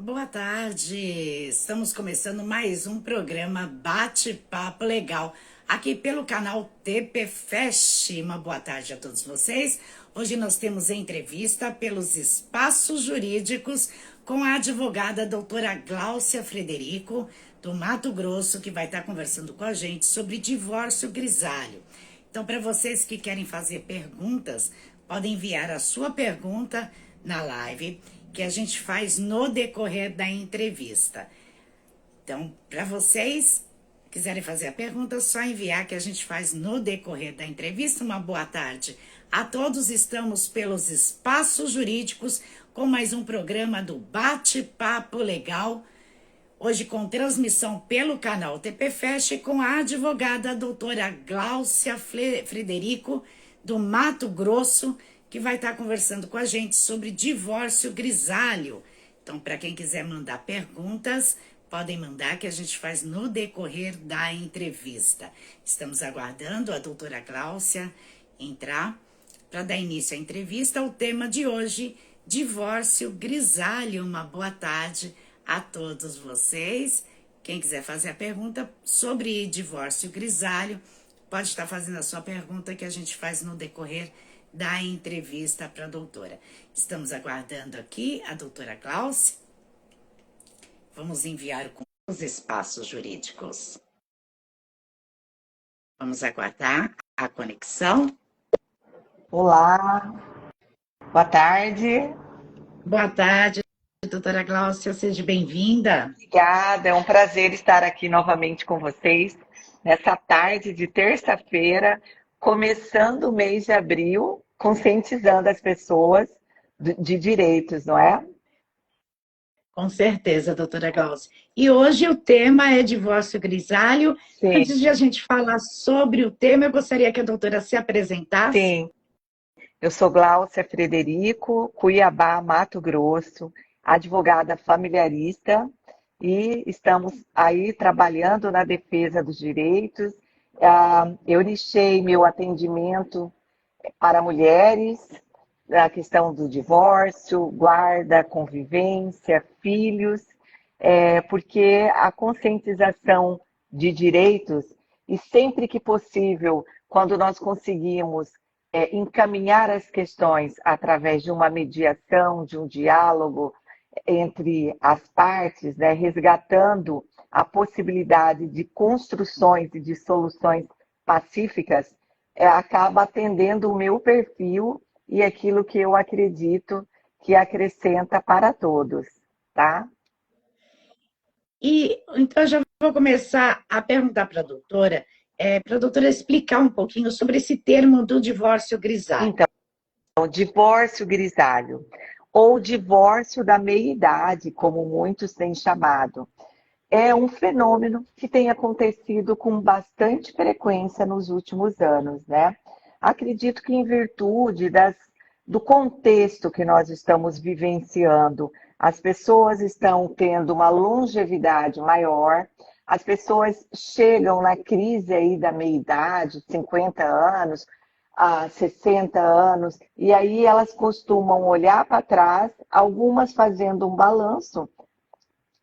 Boa tarde! Estamos começando mais um programa Bate-Papo Legal aqui pelo canal TP Fest. Uma boa tarde a todos vocês. Hoje nós temos entrevista pelos espaços jurídicos com a advogada doutora Gláucia Frederico, do Mato Grosso, que vai estar conversando com a gente sobre divórcio grisalho. Então, para vocês que querem fazer perguntas, podem enviar a sua pergunta na live que a gente faz no decorrer da entrevista. Então, para vocês quiserem fazer a pergunta, é só enviar que a gente faz no decorrer da entrevista. Uma boa tarde a todos. Estamos pelos espaços jurídicos com mais um programa do Bate-Papo Legal. Hoje com transmissão pelo canal TP Fest com a advogada doutora Gláucia Frederico, do Mato Grosso, que vai estar conversando com a gente sobre divórcio grisalho. Então, para quem quiser mandar perguntas, podem mandar que a gente faz no decorrer da entrevista. Estamos aguardando a doutora Gláucia entrar para dar início à entrevista. O tema de hoje, divórcio grisalho. Uma boa tarde a todos vocês. Quem quiser fazer a pergunta sobre divórcio grisalho, pode estar fazendo a sua pergunta que a gente faz no decorrer da entrevista para a doutora. Estamos aguardando aqui a doutora Gláucia. Vamos enviar com os espaços jurídicos. Vamos aguardar a conexão. Olá, boa tarde. Boa tarde, doutora Gláucia, seja bem-vinda. Obrigada, é um prazer estar aqui novamente com vocês nessa tarde de terça-feira, começando o mês de abril, conscientizando as pessoas de direitos, não é? Com certeza, doutora Gláucia. E hoje o tema é divórcio grisalho. Sim, Antes de a gente falar sobre o tema, eu gostaria que a doutora se apresentasse. sim. Eu sou Gláucia Frederico, Cuiabá, Mato Grosso, advogada familiarista e estamos aí trabalhando na defesa dos direitos. Eu iniciei meu atendimento para mulheres, a questão do divórcio, guarda, convivência, filhos, porque a conscientização de direitos, e sempre que possível, quando nós conseguimos encaminhar as questões através de uma mediação, de um diálogo entre as partes, né, resgatando a possibilidade de construções e de soluções pacíficas, acaba atendendo o meu perfil e aquilo que eu acredito que acrescenta para todos, tá? E então eu já vou começar a perguntar para a doutora explicar um pouquinho sobre esse termo do divórcio grisalho. Então, divórcio grisalho, ou divórcio da meia-idade, como muitos têm chamado, é um fenômeno que tem acontecido com bastante frequência nos últimos anos, né? Acredito que em virtude do contexto que nós estamos vivenciando, as pessoas estão tendo uma longevidade maior, as pessoas chegam na crise aí da meia-idade, 50 anos, a 60 anos, e aí elas costumam olhar para trás, algumas fazendo um balanço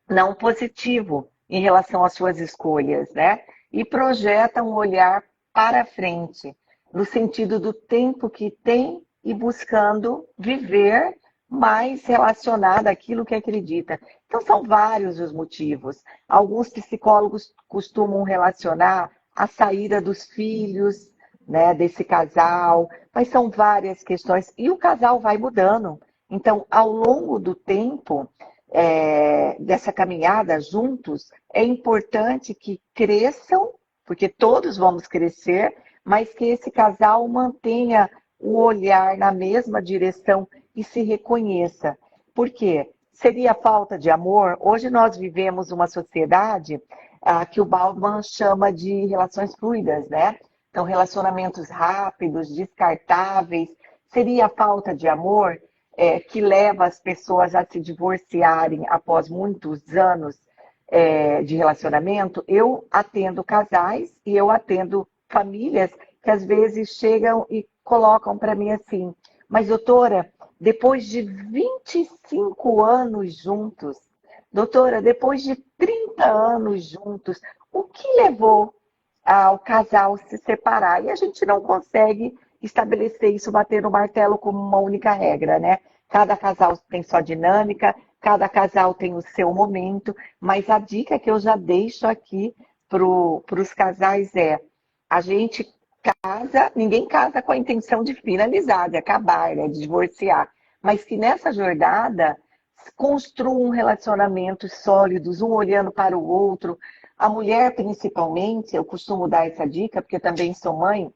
não positivo em relação às suas escolhas, né? E projeta um olhar para frente, no sentido do tempo que tem e buscando viver mais relacionado àquilo que acredita. Então, são vários os motivos. Alguns psicólogos costumam relacionar a saída dos filhos, né, desse casal, mas são várias questões. E o casal vai mudando. Então, ao longo do tempo, dessa caminhada juntos, é importante que cresçam, porque todos vamos crescer, mas que esse casal mantenha o olhar na mesma direção e se reconheça. Por quê? Seria falta de amor? Hoje nós vivemos uma sociedade que o Bauman chama de relações fluidas, né? Então, relacionamentos rápidos, descartáveis. Seria falta de amor? Que leva as pessoas a se divorciarem após muitos anos de relacionamento, eu atendo casais e eu atendo famílias que às vezes chegam e colocam para mim assim, mas doutora, depois de 25 anos juntos, doutora, depois de 30 anos juntos, o que levou ao casal se separar? E a gente não consegue estabelecer isso, bater no martelo como uma única regra, né? Cada casal tem sua dinâmica, cada casal tem o seu momento, mas a dica que eu já deixo aqui para os casais é: a gente casa, ninguém casa com a intenção de finalizar, de acabar, né, de divorciar, mas que nessa jornada construam um relacionamento sólidos, um olhando para o outro. A mulher, principalmente, eu costumo dar essa dica, porque eu também sou mãe,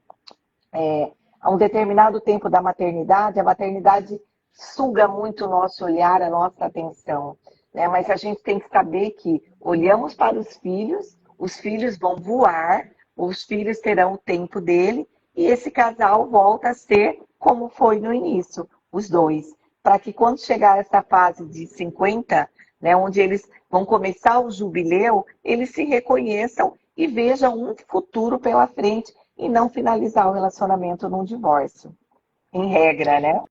a um determinado tempo da maternidade, a maternidade suga muito o nosso olhar, a nossa atenção, né? Mas a gente tem que saber que olhamos para os filhos vão voar, os filhos terão o tempo dele, e esse casal volta a ser como foi no início, os dois. Para que quando chegar essa fase de 50, né, onde eles vão começar o jubileu, eles se reconheçam e vejam um futuro pela frente e não finalizar o relacionamento num divórcio, em regra, né?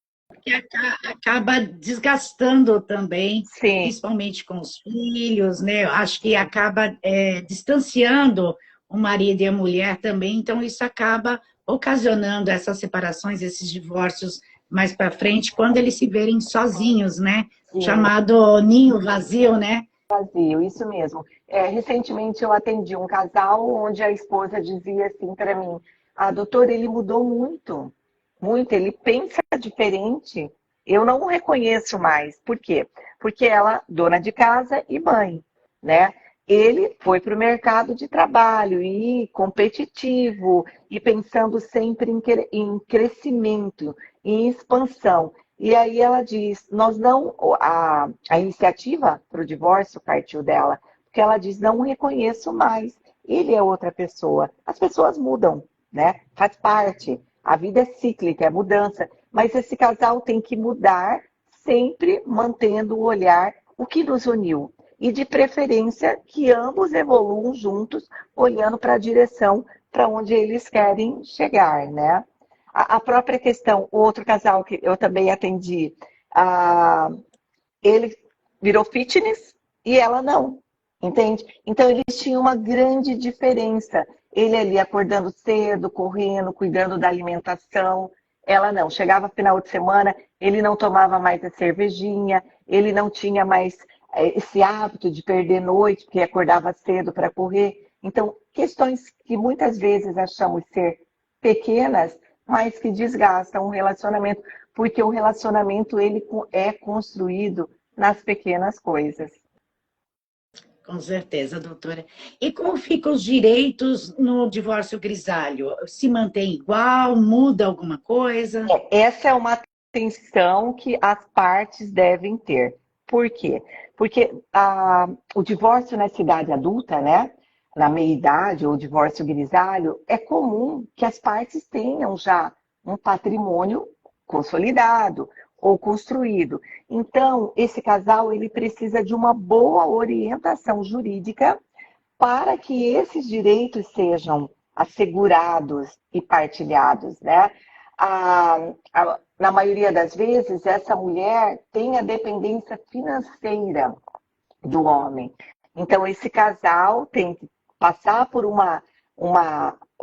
Que acaba desgastando também, Sim, principalmente com os filhos, né? Eu acho que acaba distanciando o marido e a mulher também, então isso acaba ocasionando essas separações, esses divórcios mais para frente, quando eles se verem sozinhos, né? sim, Chamado ninho vazio, né? vazio, isso mesmo. Recentemente eu atendi um casal onde a esposa dizia assim para mim: ah, doutor, ele mudou muito, muito, ele pensa diferente. Eu não o reconheço mais. Por quê? Porque ela, dona de casa e mãe, né? Ele foi para o mercado de trabalho e competitivo e pensando sempre em crescimento, em expansão. E aí ela diz, nós não, a iniciativa para o divórcio partiu dela, porque ela diz, não o reconheço mais, ele é outra pessoa. As pessoas mudam, né? Faz parte. A vida é cíclica, é mudança. Mas esse casal tem que mudar, sempre mantendo o olhar, o que nos uniu. E de preferência que ambos evoluam juntos, olhando para a direção para onde eles querem chegar, né? A própria questão, o outro casal que eu também atendi, ah, ele virou fitness e ela não, entende? Então eles tinham uma grande diferença. Ele ali acordando cedo, correndo, cuidando da alimentação. Ela não. Chegava final de semana, ele não tomava mais a cervejinha, ele não tinha mais esse hábito de perder noite, porque acordava cedo para correr. Então, questões que muitas vezes achamos ser pequenas, mas que desgastam o relacionamento, porque o relacionamento ele é construído nas pequenas coisas. Com certeza, doutora. E como ficam os direitos no divórcio grisalho? Se mantém igual? Muda alguma coisa? Essa é uma atenção que as partes devem ter. Por quê? Porque o divórcio na cidade adulta, né, na meia-idade, ou divórcio grisalho, é comum que as partes tenham já um patrimônio consolidado ou construído. Então, esse casal ele precisa de uma boa orientação jurídica para que esses direitos sejam assegurados e partilhados, né? Na maioria das vezes, essa mulher tem a dependência financeira do homem. Então, esse casal tem que passar por uma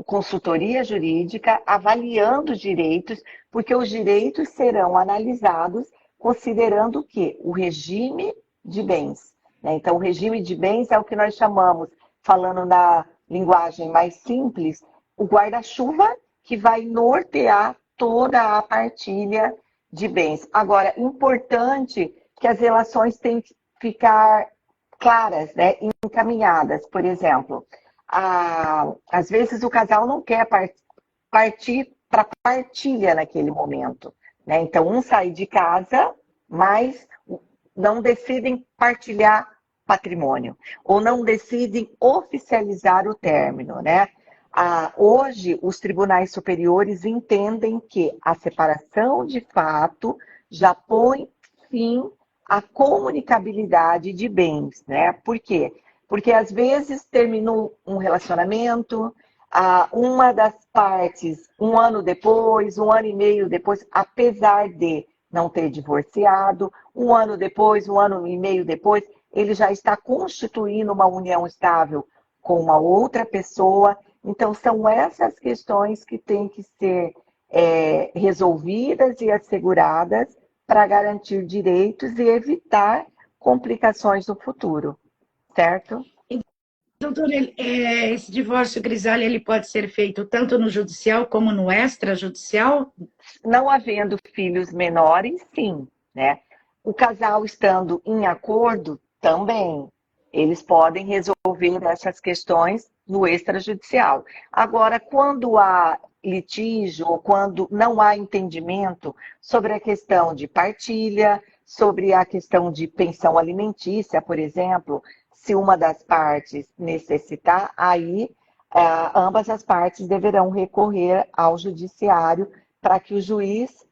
consultoria jurídica avaliando os direitos, porque os direitos serão analisados considerando o quê? O regime de bens, né? Então, o regime de bens é o que nós chamamos, falando na linguagem mais simples, o guarda-chuva que vai nortear toda a partilha de bens. Agora, importante que as relações têm que ficar claras, né, encaminhadas. Por exemplo, às vezes o casal não quer partir para partilha naquele momento, né? Então, um sai de casa, mas não decidem partilhar patrimônio, ou não decidem oficializar o término, né? Hoje, os tribunais superiores entendem que a separação de fato já põe fim à comunicabilidade de bens, né? Por quê? Porque às vezes terminou um relacionamento, uma das partes, um ano depois, um ano e meio depois, apesar de não ter divorciado, um ano depois, um ano e meio depois, ele já está constituindo uma união estável com uma outra pessoa. Então, são essas questões que têm que ser resolvidas e asseguradas para garantir direitos e evitar complicações no futuro, certo? Doutor, esse divórcio grisalho ele pode ser feito tanto no judicial como no extrajudicial? Não havendo filhos menores, sim, né? O casal estando em acordo, também. Eles podem resolver essas questões no extrajudicial. Agora, quando há litígio ou quando não há entendimento sobre a questão de partilha, sobre a questão de pensão alimentícia, por exemplo, se uma das partes necessitar, aí ambas as partes deverão recorrer ao judiciário para que o juiz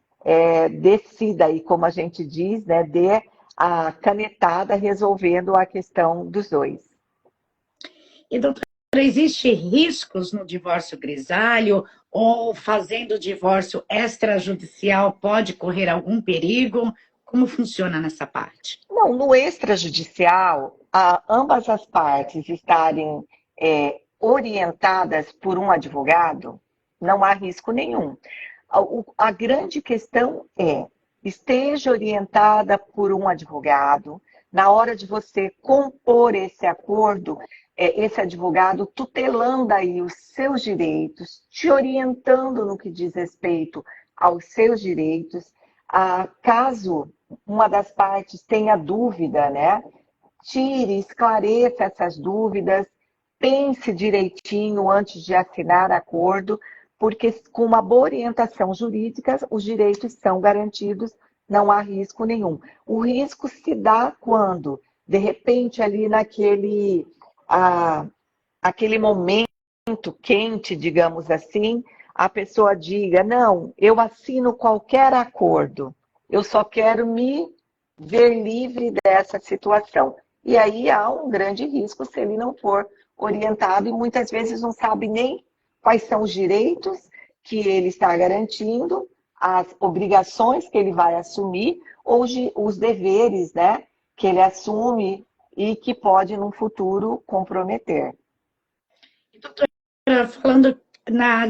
decida, e como a gente diz, né, dê a canetada resolvendo a questão dos dois. E, doutora, existe riscos no divórcio grisalho ou fazendo o divórcio extrajudicial pode correr algum perigo? Como funciona nessa parte? Não, no extrajudicial, ambas as partes estarem orientadas por um advogado, não há risco nenhum. A grande questão esteja orientada por um advogado. Na hora de você compor esse acordo, esse advogado tutelando aí os seus direitos, te orientando no que diz respeito aos seus direitos. Caso uma das partes tenha dúvida, né? Tire, esclareça essas dúvidas, pense direitinho antes de assinar acordo, porque com uma boa orientação jurídica, os direitos são garantidos, não há risco nenhum. O risco se dá quando, de repente, ali aquele momento quente, digamos assim, a pessoa diga, não, eu assino qualquer acordo, eu só quero me ver livre dessa situação. E aí há um grande risco se ele não for orientado e muitas vezes não sabe nem quais são os direitos que ele está garantindo, as obrigações que ele vai assumir ou os deveres, né, que ele assume e que pode, no futuro, comprometer. Doutora, falando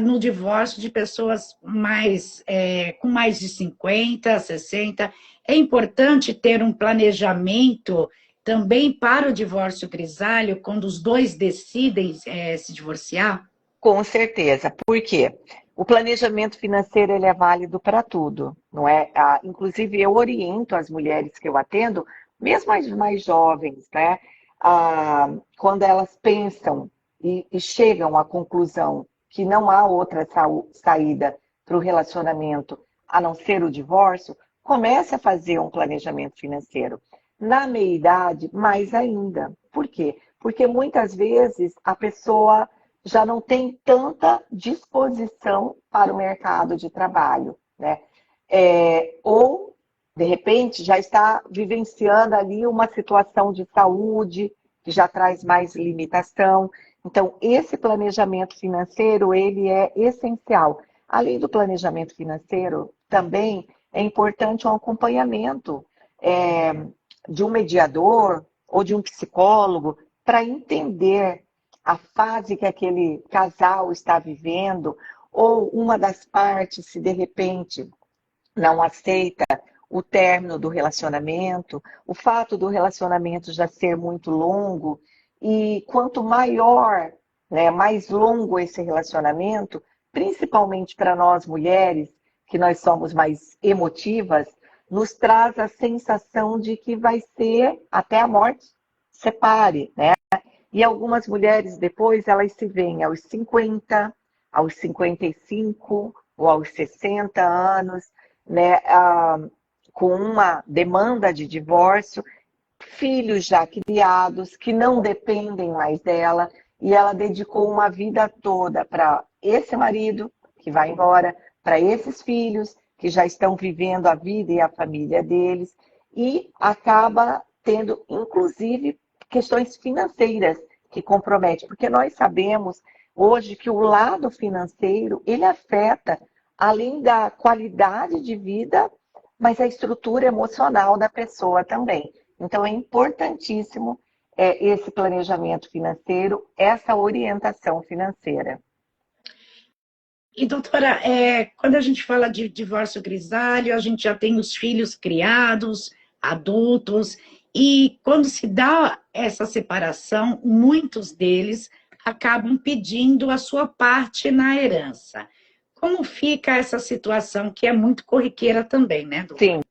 no divórcio de pessoas com mais de 50, 60, é importante ter um planejamento também para o divórcio grisalho, quando os dois decidem se divorciar? Com certeza. Por quê? O planejamento financeiro ele é válido para tudo, não é? Inclusive, eu oriento as mulheres que eu atendo, mesmo as mais jovens, né? Quando elas pensam e chegam à conclusão que não há outra saída para o relacionamento a não ser o divórcio, comece a fazer um planejamento financeiro. Na meia-idade, mais ainda. Por quê? Porque muitas vezes a pessoa já não tem tanta disposição para o mercado de trabalho, né? Ou, de repente, já está vivenciando ali uma situação de saúde que já traz mais limitação. Então, esse planejamento financeiro, ele é essencial. Além do planejamento financeiro, também é importante um acompanhamento de um mediador ou de um psicólogo para entender a fase que aquele casal está vivendo, ou uma das partes, se de repente não aceita o término do relacionamento, o fato do relacionamento já ser muito longo, e quanto maior, né, mais longo esse relacionamento, principalmente para nós mulheres, que nós somos mais emotivas, nos traz a sensação de que vai ser até a morte separe, né? E algumas mulheres depois, elas se veem aos 50, aos 55 ou aos 60 anos, né, com uma demanda de divórcio, filhos já criados, que não dependem mais dela, e ela dedicou uma vida toda para esse marido, que vai embora, para esses filhos, que já estão vivendo a vida e a família deles, e acaba tendo, inclusive, questões financeiras que comprometem, porque nós sabemos hoje que o lado financeiro, ele afeta, além da qualidade de vida, mas a estrutura emocional da pessoa também. Então, é importantíssimo esse planejamento financeiro, essa orientação financeira. E, doutora, quando a gente fala de divórcio grisalho, a gente já tem os filhos criados, adultos, e quando se dá essa separação, muitos deles acabam pedindo a sua parte na herança. Como fica essa situação, que é muito corriqueira também, né, doutora?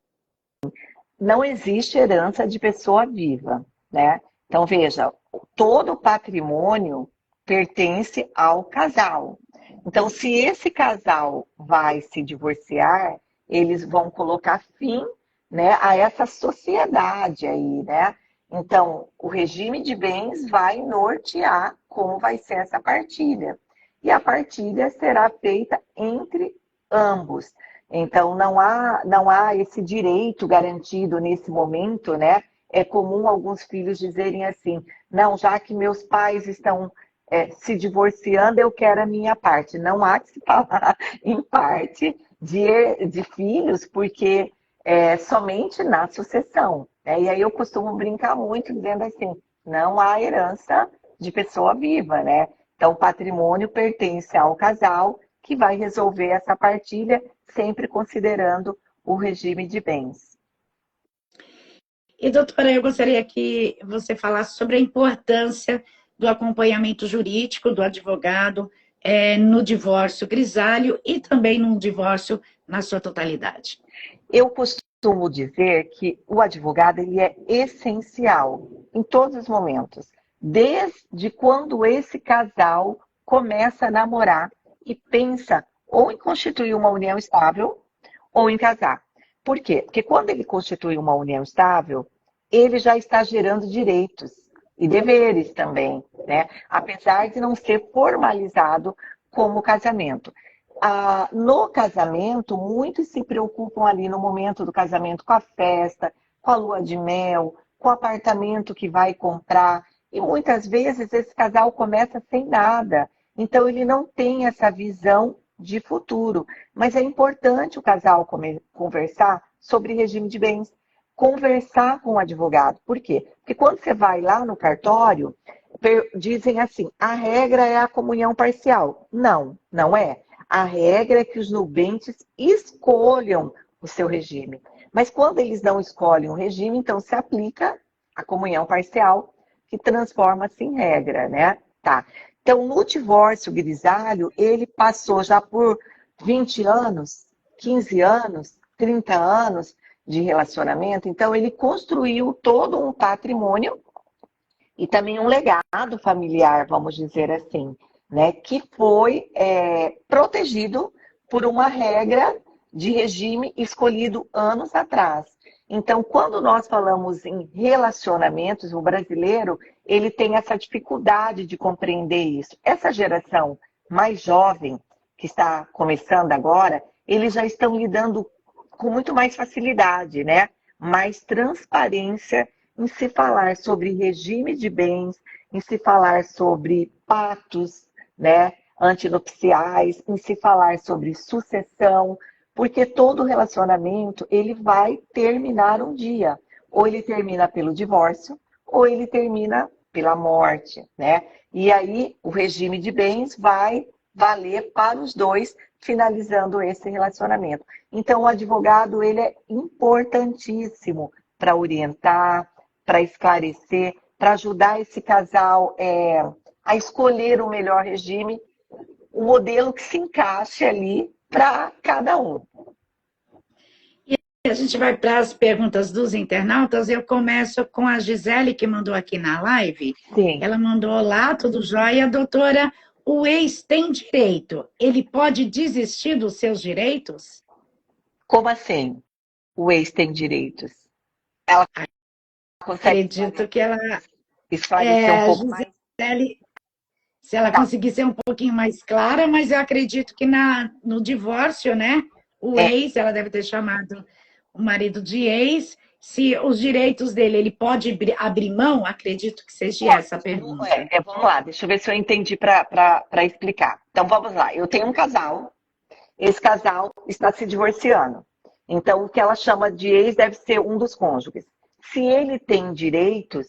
Sim, não existe herança de pessoa viva, né? Então, veja, todo o patrimônio pertence ao casal. Então, se esse casal vai se divorciar, eles vão colocar fim, né, a essa sociedade aí, né? Então, o regime de bens vai nortear como vai ser essa partilha. E a partilha será feita entre ambos. Então, não há esse direito garantido nesse momento, né? É comum alguns filhos dizerem assim, não, já que meus pais estão se divorciando, eu quero a minha parte. Não há que se falar em parte de filhos, porque somente na sucessão, né? E aí eu costumo brincar muito dizendo assim, não há herança de pessoa viva, né? Então, o patrimônio pertence ao casal que vai resolver essa partilha, sempre considerando o regime de bens. E, doutora, eu gostaria que você falasse sobre a importância do acompanhamento jurídico do advogado no divórcio grisalho e também no divórcio na sua totalidade. Eu costumo dizer que o advogado ele é essencial em todos os momentos, desde quando esse casal começa a namorar e pensa ou em constituir uma união estável ou em casar. Por quê? Porque quando ele constitui uma união estável, ele já está gerando direitos e deveres também, né? Apesar de não ser formalizado como casamento. No casamento, muitos se preocupam ali no momento do casamento com a festa, com a lua de mel, com o apartamento que vai comprar. E muitas vezes esse casal começa sem nada. Então ele não tem essa visão de futuro. Mas é importante o casal conversar sobre regime de bens, conversar com o advogado. Por quê? Porque quando você vai lá no cartório, dizem assim, a regra é a comunhão parcial. Não, não é. A regra é que os nubentes escolham o seu regime. Mas quando eles não escolhem o regime, então se aplica a comunhão parcial, que transforma-se em regra, né? Tá. Então, no divórcio grisalho, ele passou já por 20 anos, 15 anos, 30 anos de relacionamento. Então, ele construiu todo um patrimônio e também um legado familiar, vamos dizer assim, né, que foi protegido por uma regra de regime escolhido anos atrás. Então, quando nós falamos em relacionamentos, o brasileiro ele tem essa dificuldade de compreender isso. Essa geração mais jovem, que está começando agora, eles já estão lidando com muito mais facilidade, né? Mais transparência em se falar sobre regime de bens, em se falar sobre pactos, né, antinupciais, em se falar sobre sucessão, porque todo relacionamento ele vai terminar um dia. Ou ele termina pelo divórcio, ou ele termina pela morte, né? E aí o regime de bens vai valer para os dois, finalizando esse relacionamento. Então o advogado ele é importantíssimo para orientar, para esclarecer, para ajudar esse casal a escolher o melhor regime, o modelo que se encaixe ali para cada um. E a gente vai para as perguntas dos internautas. Eu começo com a Gisele, que mandou aqui na live. Sim. Ela mandou: olá, tudo jóia? Doutora, o ex tem direito? Ele pode desistir dos seus direitos? Como assim? O ex tem direitos? Ela consegue Acredito que ela... esclarecer um pouco Gisele, mais? se ela Tá. conseguir ser um pouquinho mais clara, mas eu acredito que no divórcio, né? O ex, ela deve ter chamado o marido de ex. Se os direitos dele, ele pode abrir mão? Acredito que seja essa a pergunta. Vamos lá, deixa eu ver se eu entendi para explicar. Então vamos lá, eu tenho um casal, esse casal está se divorciando. Então o que ela chama de ex deve ser um dos cônjuges. se ele tem direitos,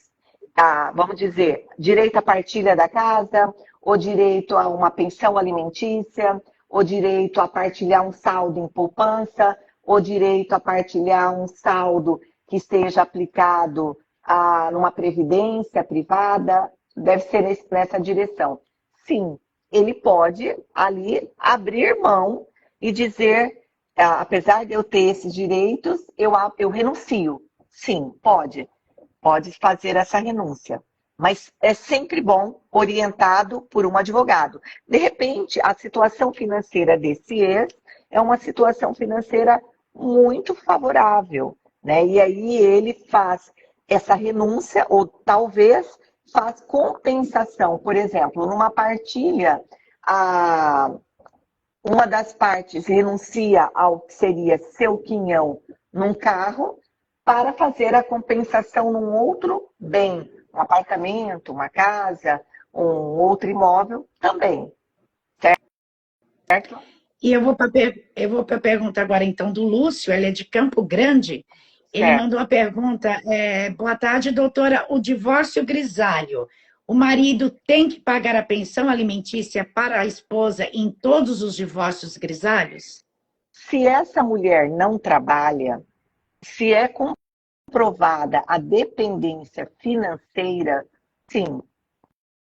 vamos dizer, direito à partilha da casa, ou direito a uma pensão alimentícia, ou direito a partilhar um saldo em poupança, ou direito a partilhar um saldo que seja aplicado numa previdência privada, deve ser nessa direção. Sim, ele pode ali abrir mão e dizer, apesar de eu ter esses direitos, eu renuncio. Sim, pode fazer essa renúncia. Mas é sempre bom orientado por um advogado. De repente, a situação financeira desse ex é uma situação financeira muito favorável, né? E aí ele faz essa renúncia, ou talvez faz compensação. Por exemplo, numa partilha, uma das partes renuncia ao que seria seu quinhão num carro para fazer a compensação num outro bem, um apartamento, uma casa, um outro imóvel também, certo? E eu vou para a pergunta agora, então, do Lúcio, ele é de Campo Grande. Ele Certo. mandou a pergunta: boa tarde, doutora. O divórcio grisalho, o marido tem que pagar a pensão alimentícia para a esposa em todos os divórcios grisalhos? Se essa mulher não trabalha, se é comprovada a dependência financeira, sim.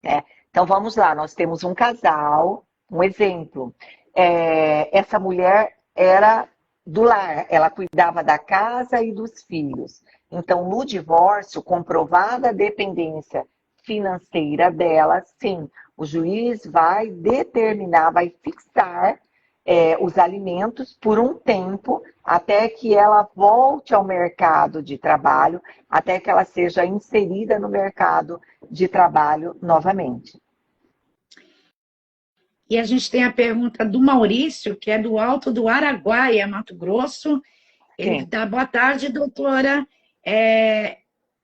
Né? Então vamos lá, nós temos um casal, um exemplo. Essa mulher era do lar, ela cuidava da casa e dos filhos. Então, no divórcio, comprovada a dependência financeira dela, sim, o juiz vai determinar, vai fixar os alimentos por um tempo, até que ela volte ao mercado de trabalho, até que ela seja inserida no mercado de trabalho novamente. E a gente tem a pergunta do Maurício, que é do Alto do Araguaia, Mato Grosso. Ele Sim. dá boa tarde, doutora.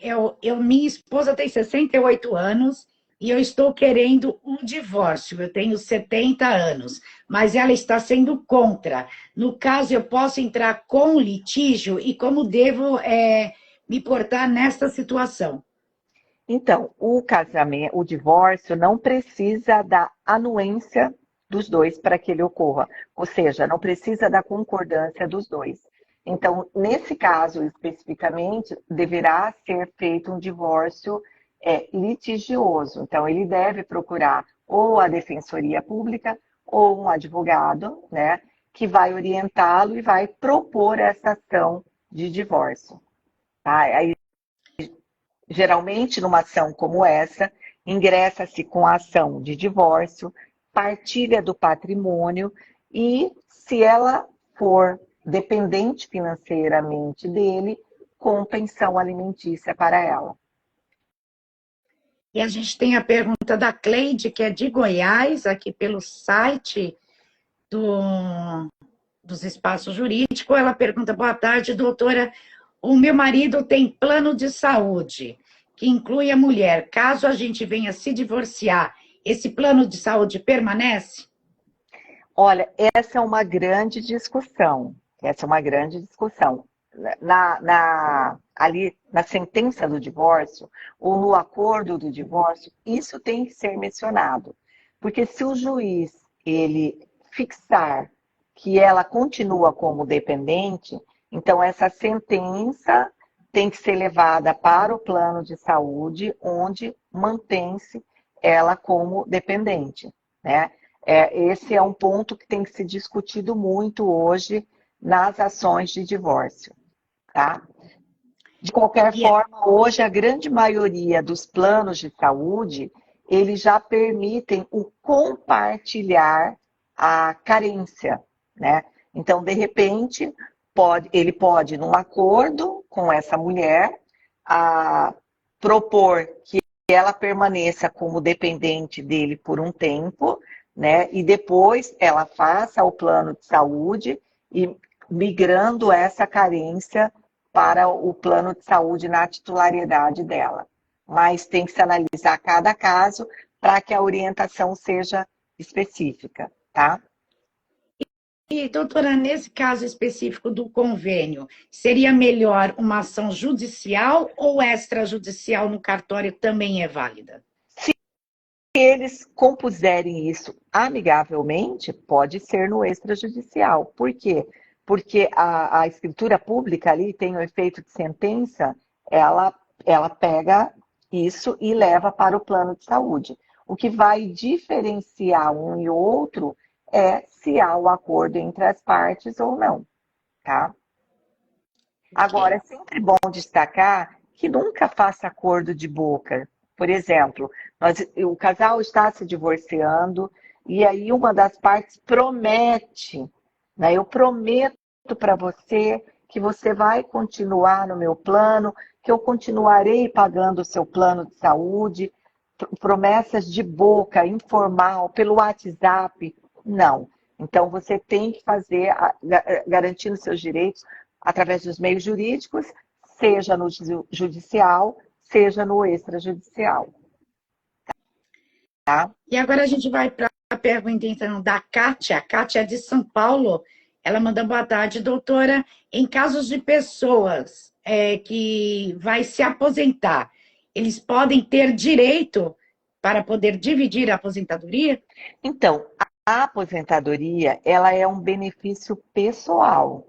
Minha esposa tem 68 anos e eu estou querendo um divórcio. Eu tenho 70 anos, mas ela está sendo contra. No caso, eu posso entrar com litígio e como devo me portar nesta situação? Então, o divórcio não precisa da anuência dos dois para que ele ocorra, ou seja, não precisa da concordância dos dois. Então, nesse caso especificamente, deverá ser feito um divórcio litigioso. Então, ele deve procurar ou a Defensoria Pública ou um advogado, né, que vai orientá-lo e vai propor essa ação de divórcio. Tá? Aí, geralmente, numa ação como essa, ingressa-se com a ação de divórcio, partilha do patrimônio e, se ela for dependente financeiramente dele, com pensão alimentícia para ela. E a gente tem a pergunta da Cleide, que é de Goiás, aqui pelo site dos espaços jurídicos. Ela pergunta: boa tarde, doutora. O meu marido tem plano de saúde, que inclui a mulher. Caso a gente venha se divorciar, esse plano de saúde permanece? Olha, essa é uma grande discussão. Essa é uma grande discussão. Ali na sentença do divórcio, ou no acordo do divórcio, isso tem que ser mencionado. Porque se o juiz ele fixar que ela continua como dependente, então essa sentença tem que ser levada para o plano de saúde, onde mantém-se ela como dependente, né? Esse é um ponto que tem que ser discutido muito hoje nas ações de divórcio, tá? De qualquer forma, hoje a grande maioria dos planos de saúde, eles já permitem o compartilhar a carência, né? Então, de repente, ele pode, num acordo com essa mulher, propor que ela permaneça como dependente dele por um tempo, né? E depois ela faça o plano de saúde e migrando essa carência para o plano de saúde na titularidade dela. Mas tem que se analisar cada caso para que a orientação seja específica, tá? E, doutora, nesse caso específico do convênio, seria melhor uma ação judicial ou extrajudicial no cartório também é válida? Se eles compuserem isso amigavelmente, pode ser no extrajudicial. Por quê? Porque a escritura pública ali tem o efeito de sentença, ela pega isso e leva para o plano de saúde. O que vai diferenciar um e outro é se há o acordo entre as partes ou não, tá? Agora, Ok. é sempre bom destacar que nunca faça acordo de boca. Por exemplo, o casal está se divorciando e aí uma das partes promete, né? Eu prometo para você que você vai continuar no meu plano, que eu continuarei pagando o seu plano de saúde. Promessas de boca, informal, pelo WhatsApp. Não. Então, você tem que fazer, garantindo seus direitos através dos meios jurídicos, seja no judicial, seja no extrajudicial. Tá? E agora a gente vai para a pergunta então, da Kátia. A Kátia é de São Paulo. Ela manda boa tarde, doutora. Em casos de pessoas que vai se aposentar, eles podem ter direito para poder dividir a aposentadoria? Então, a aposentadoria, ela é um benefício pessoal,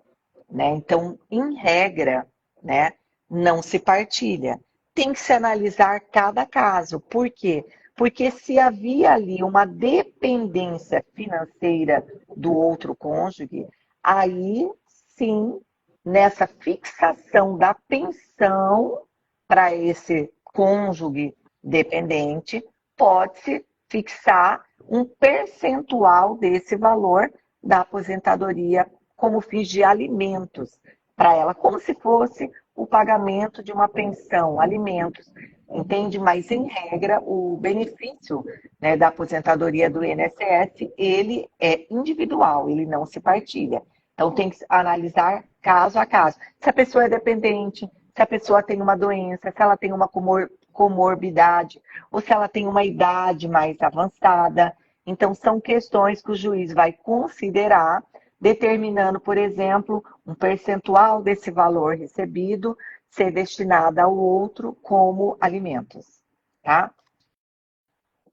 né? Então, em regra, né, não se partilha. Tem que se analisar cada caso. Por quê? Porque se havia ali uma dependência financeira do outro cônjuge, aí sim, nessa fixação da pensão para esse cônjuge dependente, pode-se fixar um percentual desse valor da aposentadoria como fins de alimentos para ela, como se fosse o pagamento de uma pensão, alimentos, entende? Mas, em regra, o benefício, né, da aposentadoria do INSS, ele é individual, ele não se partilha. Então, tem que analisar caso a caso. Se a pessoa é dependente, se a pessoa tem uma doença, se ela tem uma comorbidade, ou se ela tem uma idade mais avançada. Então, são questões que o juiz vai considerar, determinando, por exemplo, um percentual desse valor recebido ser destinado ao outro como alimentos, tá?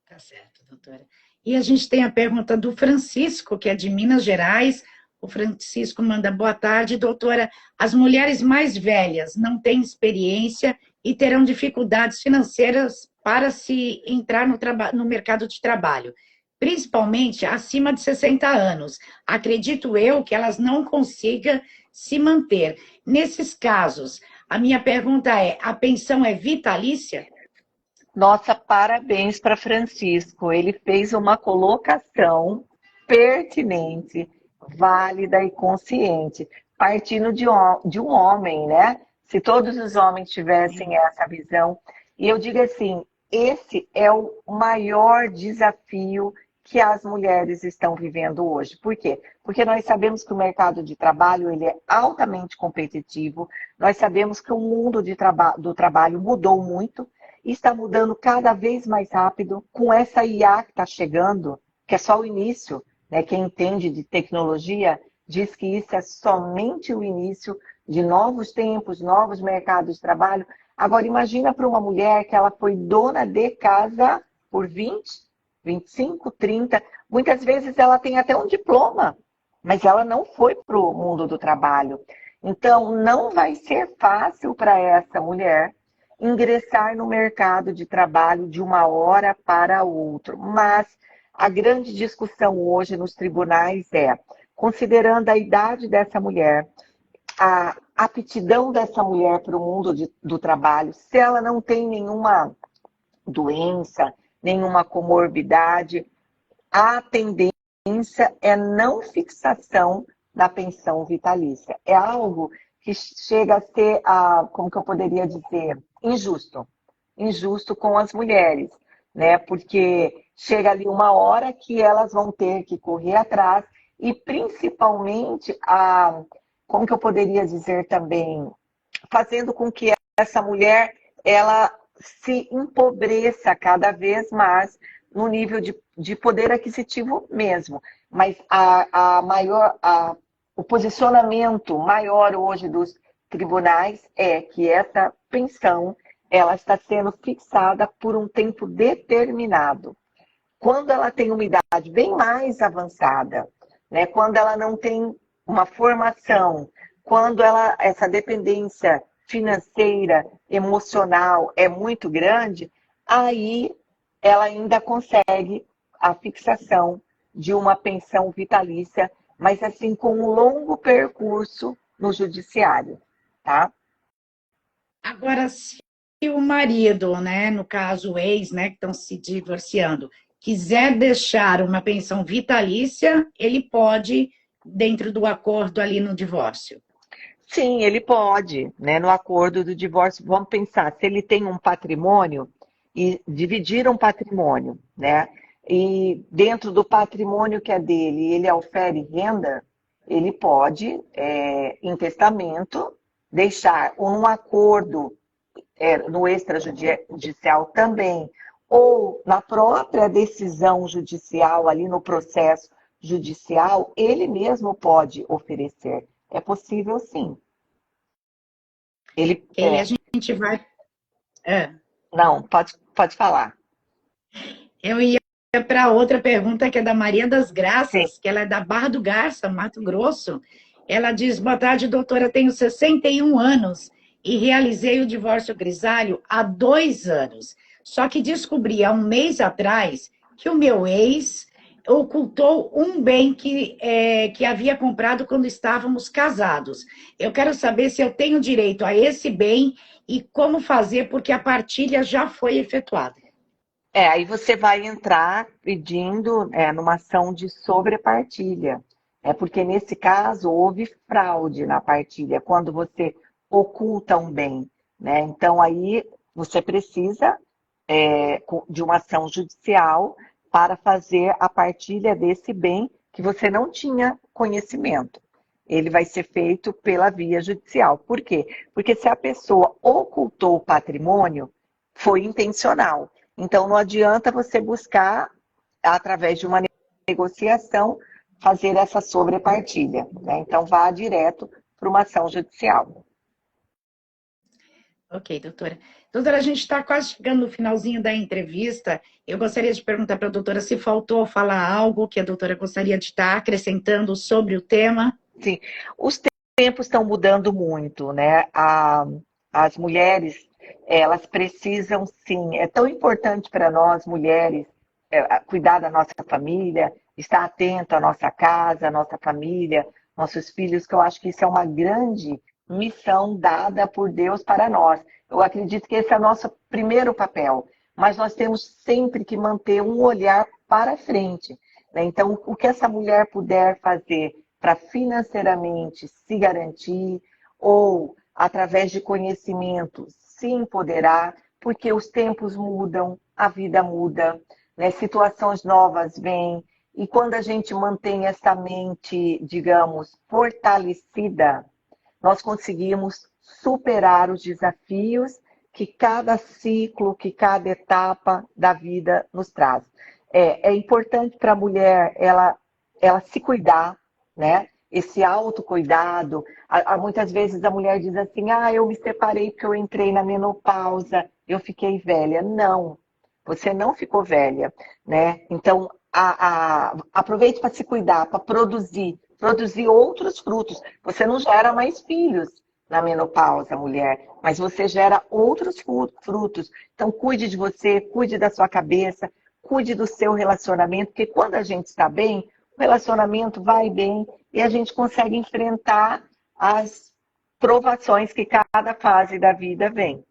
Tá certo, doutora. E a gente tem a pergunta do Francisco, que é de Minas Gerais. O Francisco manda boa tarde, doutora. As mulheres mais velhas não têm experiência e terão dificuldades financeiras para se entrar no mercado de trabalho, principalmente acima de 60 anos. Acredito eu que elas não consigam se manter. Nesses casos, a minha pergunta é: a pensão é vitalícia? Nossa, parabéns para Francisco. Ele fez uma colocação pertinente, válida e consciente, partindo de um homem, né? Se todos os homens tivessem essa visão. E eu digo assim, esse é o maior desafio que as mulheres estão vivendo hoje. Por quê? Porque nós sabemos que o mercado de trabalho ele é altamente competitivo, nós sabemos que o mundo do trabalho mudou muito, e está mudando cada vez mais rápido com essa IA que está chegando, que é só o início, né? Quem entende de tecnologia diz que isso é somente o início de novos tempos, novos mercados de trabalho. Agora, imagina para uma mulher que ela foi dona de casa por 20, 25, 30, muitas vezes ela tem até um diploma, mas ela não foi para o mundo do trabalho. Então, não vai ser fácil para essa mulher ingressar no mercado de trabalho de uma hora para outra. Mas a grande discussão hoje nos tribunais é, considerando a idade dessa mulher, a aptidão dessa mulher para o mundo do trabalho, se ela não tem nenhuma doença, nenhuma comorbidade, a tendência é não fixação da pensão vitalícia. É algo que chega a ser, como que eu poderia dizer, injusto. Injusto com as mulheres, né? Porque chega ali uma hora que elas vão ter que correr atrás e principalmente, como que eu poderia dizer também, fazendo com que essa mulher, ela se empobreça cada vez mais no nível de poder aquisitivo mesmo. Mas o posicionamento maior hoje dos tribunais é que essa pensão ela está sendo fixada por um tempo determinado. Quando ela tem uma idade bem mais avançada, né, quando ela não tem uma formação, quando essa dependência financeira, emocional é muito grande, aí ela ainda consegue a fixação de uma pensão vitalícia, mas assim com um longo percurso no judiciário, tá? Agora, se o marido, né, no caso o ex, né, que estão se divorciando, quiser deixar uma pensão vitalícia, ele pode, dentro do acordo ali no divórcio. Sim, ele pode, né? No acordo do divórcio, vamos pensar, se ele tem um patrimônio e dividir um patrimônio, né? E dentro do patrimônio que é dele, ele ofere renda, ele pode, em testamento, deixar um acordo no extrajudicial também, ou na própria decisão judicial, ali no processo judicial, ele mesmo pode oferecer. É possível, sim. Ele, E aí a gente vai. É, não, pode falar. eu ia para outra pergunta, que é da Maria das Sim. Graças, que ela é da Barra do Garça, Mato Grosso. Ela diz: boa tarde, doutora, tenho 61 anos e realizei o divórcio grisalho há 2 anos. Só que descobri há um mês atrás que o meu ex ocultou um bem que havia comprado quando estávamos casados. Eu quero saber se eu tenho direito a esse bem e como fazer, porque a partilha já foi efetuada. Aí você vai entrar pedindo numa ação de sobrepartilha. É porque nesse caso houve fraude na partilha, quando você oculta um bem, né? Então aí você precisa de uma ação judicial para fazer a partilha desse bem que você não tinha conhecimento. Ele vai ser feito pela via judicial. Por quê? Porque se a pessoa ocultou o patrimônio, foi intencional. Então, não adianta você buscar, através de uma negociação, fazer essa sobrepartilha, né? Então, vá direto para uma ação judicial. Ok, doutora. Doutora, a gente está quase chegando no finalzinho da entrevista. Eu gostaria de perguntar para a doutora se faltou falar algo que a doutora gostaria de estar acrescentando sobre o tema. Sim, os tempos estão mudando muito, né? As mulheres, elas precisam, sim, é tão importante para nós, mulheres, cuidar da nossa família, estar atento à nossa casa, à nossa família, nossos filhos, que eu acho que isso é uma grande missão dada por Deus para nós. Eu acredito que esse é o nosso primeiro papel, mas nós temos sempre que manter um olhar para frente, né? Então, o que essa mulher puder fazer para financeiramente se garantir ou através de conhecimento se empoderar, porque os tempos mudam, a vida muda, né? Situações novas vêm, e quando a gente mantém essa mente, digamos, fortalecida, nós conseguimos superar os desafios que cada ciclo, que cada etapa da vida nos traz. É importante para a mulher ela se cuidar, né? Esse autocuidado. Muitas vezes a mulher diz assim: eu me separei porque eu entrei na menopausa, eu fiquei velha. Não, você não ficou velha, né? Então, aproveite para se cuidar, para produzir outros frutos. Você não gera mais filhos na menopausa, mulher, mas você gera outros frutos. Então, cuide de você, cuide da sua cabeça, cuide do seu relacionamento, porque quando a gente está bem, o relacionamento vai bem e a gente consegue enfrentar as provações que cada fase da vida vem.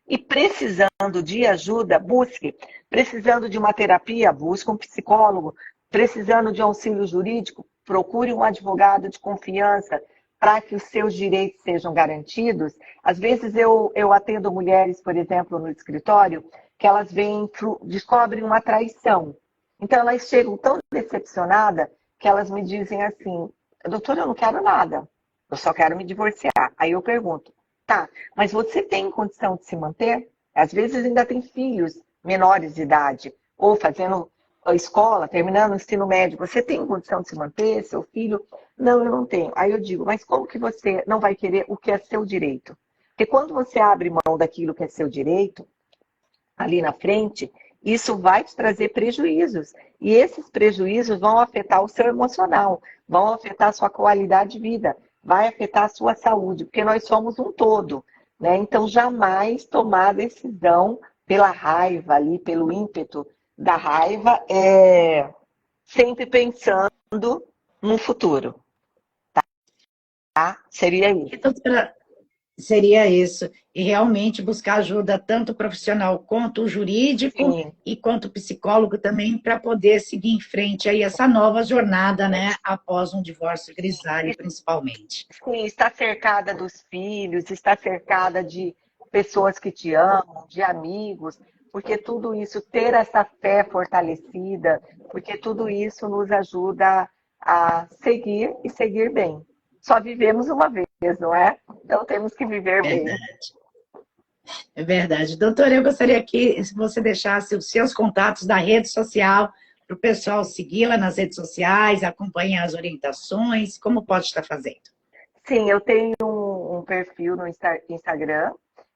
E precisando de ajuda, busque. Precisando de uma terapia, busque um psicólogo. Precisando de auxílio jurídico, procure um advogado de confiança para que os seus direitos sejam garantidos. Às vezes eu atendo mulheres, por exemplo, no escritório, que elas descobrem uma traição. Então elas chegam tão decepcionadas que elas me dizem assim: doutora, eu não quero nada, eu só quero me divorciar. Aí eu pergunto: tá, mas você tem condição de se manter? Às vezes ainda tem filhos menores de idade, ou fazendo a escola, terminando o ensino médio, você tem condição de se manter, seu filho? Não, eu não tenho. Aí eu digo, mas como que você não vai querer o que é seu direito? Porque quando você abre mão daquilo que é seu direito, ali na frente, isso vai te trazer prejuízos. E esses prejuízos vão afetar o seu emocional, vão afetar a sua qualidade de vida, vai afetar a sua saúde, porque nós somos um todo, né? Então, jamais tomar decisão pela raiva ali, pelo ímpeto da raiva, sempre pensando no futuro, tá? Seria isso. Então, seria isso. E realmente buscar ajuda tanto profissional quanto o jurídico Sim. e quanto o psicólogo também para poder seguir em frente aí essa nova jornada, né, após um divórcio grisalho, principalmente. Sim, está cercada dos filhos, está cercada de pessoas que te amam, de amigos, porque tudo isso, ter essa fé fortalecida, porque tudo isso nos ajuda a seguir e seguir bem. Só vivemos uma vez, não é? Então temos que viver bem. Verdade. É verdade. Doutora, eu gostaria que você deixasse os seus contatos da rede social para o pessoal segui-la nas redes sociais, acompanhar as orientações, como pode estar fazendo? Sim, eu tenho um perfil no Instagram,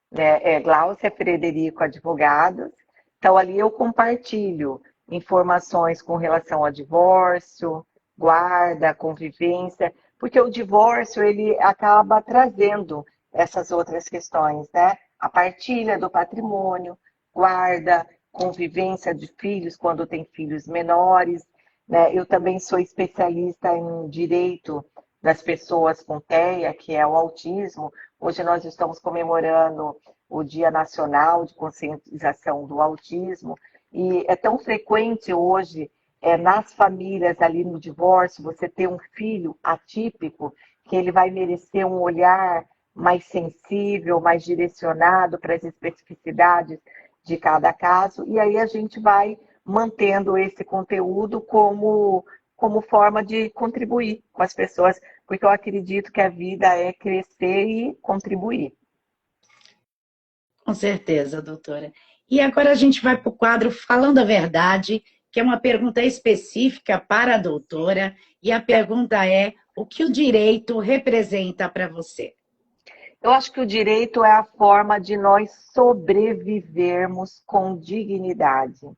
né? É Gláucia Frederico Advogados. Então, ali eu compartilho informações com relação a divórcio, guarda, convivência, porque o divórcio ele acaba trazendo essas outras questões, né? A partilha do patrimônio, guarda, convivência de filhos quando tem filhos menores, né? Eu também sou especialista em direito das pessoas com TEA, que é o autismo. Hoje nós estamos comemorando o Dia Nacional de Conscientização do Autismo, e é tão frequente hoje, nas famílias ali no divórcio, você ter um filho atípico, que ele vai merecer um olhar mais sensível, mais direcionado para as especificidades de cada caso, e aí a gente vai mantendo esse conteúdo como forma de contribuir com as pessoas, porque eu acredito que a vida é crescer e contribuir. Com certeza, doutora. E agora a gente vai para o quadro Falando a Verdade, que é uma pergunta específica para a doutora, e a pergunta é: o que o direito representa para você? Eu acho que o direito é a forma de nós sobrevivermos com dignidade,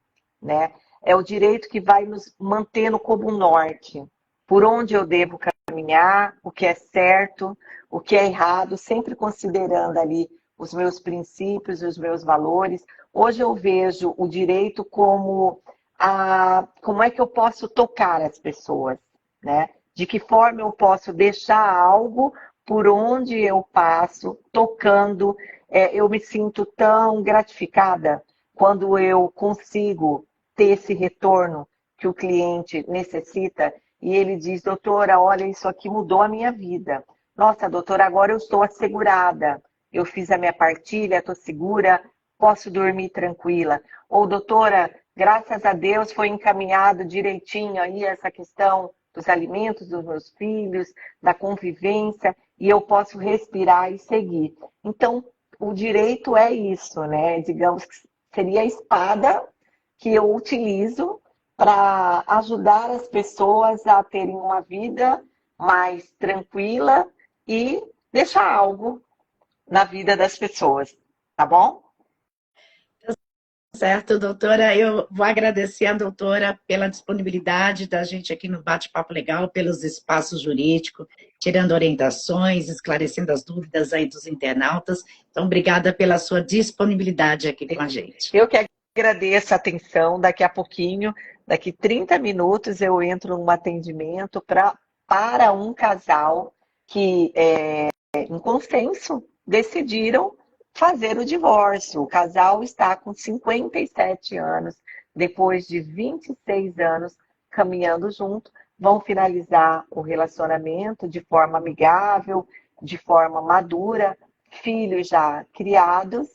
né? É o direito que vai nos mantendo como norte, por onde eu devo caminhar, o que é certo, o que é errado, sempre considerando ali os meus princípios, os meus valores. Hoje eu vejo o direito como é que eu posso tocar as pessoas, né? De que forma eu posso deixar algo por onde eu passo, tocando, eu me sinto tão gratificada quando eu consigo ter esse retorno que o cliente necessita e ele diz, doutora, olha, isso aqui mudou a minha vida. Nossa, doutora, agora eu estou assegurada. Eu fiz a minha partilha, estou segura, posso dormir tranquila. Ou, doutora, graças a Deus foi encaminhado direitinho aí essa questão dos alimentos dos meus filhos, da convivência, e eu posso respirar e seguir. Então, o direito é isso, né? Digamos que seria a espada que eu utilizo para ajudar as pessoas a terem uma vida mais tranquila e deixar algo na vida das pessoas, tá bom? Certo, doutora. Eu vou agradecer a doutora pela disponibilidade da gente aqui no Bate-Papo Legal, pelos espaços jurídicos, tirando orientações, esclarecendo as dúvidas aí dos internautas. Então, obrigada pela sua disponibilidade aqui com a gente. Eu que agradeço a atenção. Daqui a pouquinho, daqui 30 minutos, eu entro num atendimento para um casal que, em consenso, decidiram fazer o divórcio. O casal está com 57 anos, depois de 26 anos caminhando junto, vão finalizar o relacionamento de forma amigável, de forma madura, filhos já criados,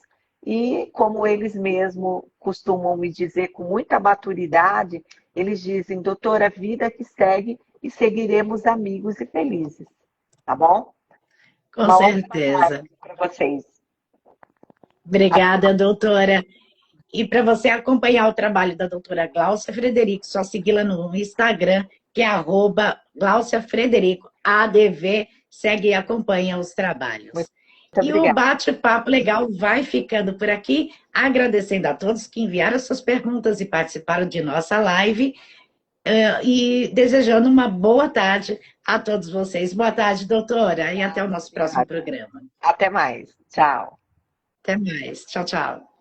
e como eles mesmos costumam me dizer com muita maturidade, eles dizem, doutora, vida que segue e seguiremos amigos e felizes. Tá bom? Com Uma ótima certeza. tarde para vocês. Obrigada, doutora. E para você acompanhar o trabalho da doutora Gláucia Frederico, só segui-la no Instagram, que é @Gláucia Frederico, ADV, segue e acompanha os trabalhos. Muito E o obrigada. bate-papo legal vai ficando por aqui, agradecendo a todos que enviaram suas perguntas e participaram de nossa live, e desejando uma boa tarde a todos vocês. Boa tarde, doutora, e até o nosso próximo Obrigada. programa. Até mais. Tchau. Até mais. Tchau, tchau.